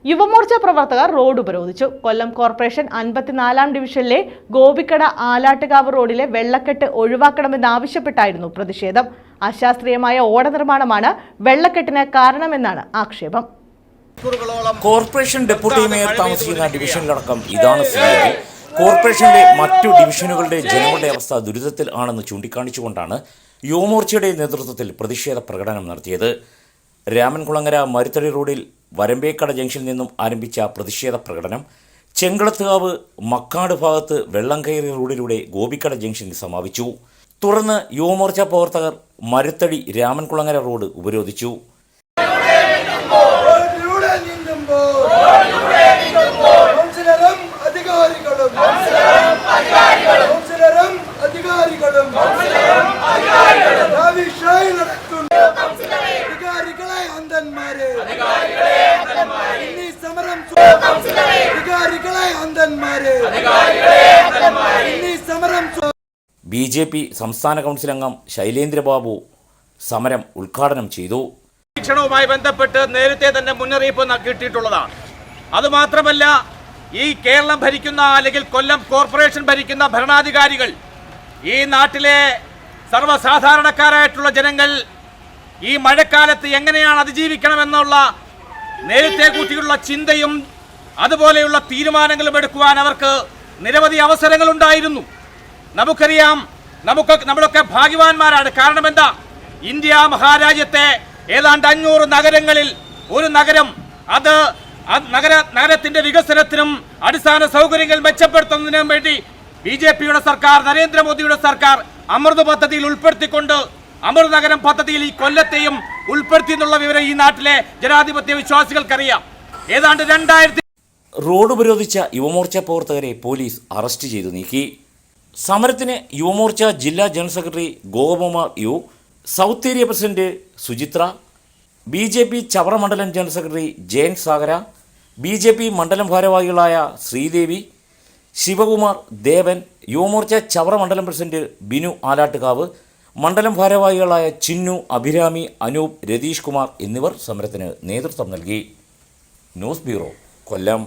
യുവമോർച്ച പ്രവർത്തകർ റോഡ് ഉപരോധിച്ചു. കൊല്ലം കോർപ്പറേഷൻ 54-ാം ഡിവിഷനിലെ ഗോപിക്കട ആലാട്ടുകാവ് റോഡിലെ വെള്ളക്കെട്ട് ഒഴിവാക്കണമെന്നാവശ്യപ്പെട്ടായിരുന്നു പ്രതിഷേധം. അശാസ്ത്രീയമായ ഓട നിർമ്മാണമാണ് വെള്ളക്കെട്ടിന് കാരണമെന്നാണ് ആക്ഷേപം. കോർപ്പറേഷൻ ഡെപ്യൂട്ടി മേയർ താമസിക്കുന്ന ഡിവിഷനിലടക്കം ഇതാണ് സ്ഥിതി. കോർപ്പറേഷനിലെ മറ്റു ഡിവിഷനുകളുടെ ജനങ്ങളുടെ അവസ്ഥ ദുരിതത്തിൽ ആണെന്ന് ചൂണ്ടിക്കാണിച്ചുകൊണ്ടാണ് യുവമോർച്ചയുടെ നേതൃത്വത്തിൽ പ്രതിഷേധ പ്രകടനം നടത്തിയത്. രാമൻകുളങ്ങര മരുത്തടി റോഡിൽ വരമ്പേക്കട ജംഗ്ഷനിൽ നിന്നും ആരംഭിച്ച പ്രതിഷേധ പ്രകടനം ചെങ്കളത്തുകാവ് മക്കാട് ഭാഗത്ത് വെള്ളം കയറിയ റോഡിലൂടെ ഗോപിക്കട ജംഗ്ഷനിൽ സമാപിച്ചു. തുടർന്ന് യുവമോർച്ച പ്രവർത്തകർ മരുത്തടി രാമൻകുളങ്ങര റോഡ് ഉപരോധിച്ചു. ബി.ജെ.പി. സംസ്ഥാന കൗൺസിൽ അംഗം ശൈലേന്ദ്രബാബു സമരം ഉദ്ഘാടനം ചെയ്തു. ശിക്ഷണവുമായി ബന്ധപ്പെട്ട് നേരത്തെ തന്നെ മുന്നറിയിപ്പ് കിട്ടിയിട്ടുള്ളതാണ്. അതുമാത്രമല്ല, ഈ കേരളം ഭരിക്കുന്ന അല്ലെങ്കിൽ കൊല്ലം കോർപ്പറേഷൻ ഭരിക്കുന്ന ഭരണാധികാരികൾ ഈ നാട്ടിലെ സർവ്വസാധാരണക്കാരായിട്ടുള്ള ജനങ്ങൾ ഈ മഴക്കാലത്ത് എങ്ങനെയാണ് അതിജീവിക്കണമെന്നുള്ള നേരത്തെ കൂട്ടിയുള്ള ചിന്തയും അതുപോലെയുള്ള തീരുമാനങ്ങളും എടുക്കുവാൻ അവർക്ക് നിരവധി അവസരങ്ങളുണ്ടായിരുന്നു. നമുക്കറിയാം, നമ്മളൊക്കെ ഭാഗ്യവാന്മാരാണ്. കാരണം എന്താ, ഇന്ത്യ മഹാരാജ്യത്തെ ഏതാണ്ട് 500 നഗരങ്ങളിൽ ഒരു നഗരം, അത് നഗരത്തിന്റെ വികസനത്തിനും അടിസ്ഥാന സൗകര്യങ്ങൾ മെച്ചപ്പെടുത്തുന്നതിനും വേണ്ടി ബി.ജെ.പിയുടെ സർക്കാർ, നരേന്ദ്രമോദിയുടെ സർക്കാർ അമൃത് പദ്ധതിയിൽ ഉൾപ്പെടുത്തിക്കൊണ്ട് അമൃത് നഗരം പദ്ധതിയിൽ ഈ കൊല്ലത്തെയും ഉൾപ്പെടുത്തി എന്നുള്ള വിവരം ഈ നാട്ടിലെ ജനാധിപത്യ വിശ്വാസികൾക്കറിയാം. ഏതാണ്ട് 2000 റോഡ് ഉപരോധിച്ച യുവമോർച്ച പ്രവർത്തകരെ പോലീസ് അറസ്റ്റ് ചെയ്തു നീക്കി. സമരത്തിന് യുവമോർച്ച ജില്ലാ general secretary Gopakumar U, south area president Suchitra, BJP. Chavara മണ്ഡലം ജനറൽ സെക്രട്ടറി ജയൻ സാഗര, ബി.ജെ.പി. മണ്ഡലം ഭാരവാഹികളായ ശ്രീദേവി, ശിവകുമാർ, ദേവൻ, യുവമോർച്ച ചവറ മണ്ഡലം പ്രസിഡന്റ് ബിനു ആലാട്ടുകാവ്, മണ്ഡലം ഭാരവാഹികളായ ചിന്നു, അഭിരാമി, അനൂപ്, രതീഷ് കുമാർ എന്നിവർ സമരത്തിന് നേതൃത്വം നൽകി. ന്യൂസ് ബ്യൂറോ, കൊല്ലം.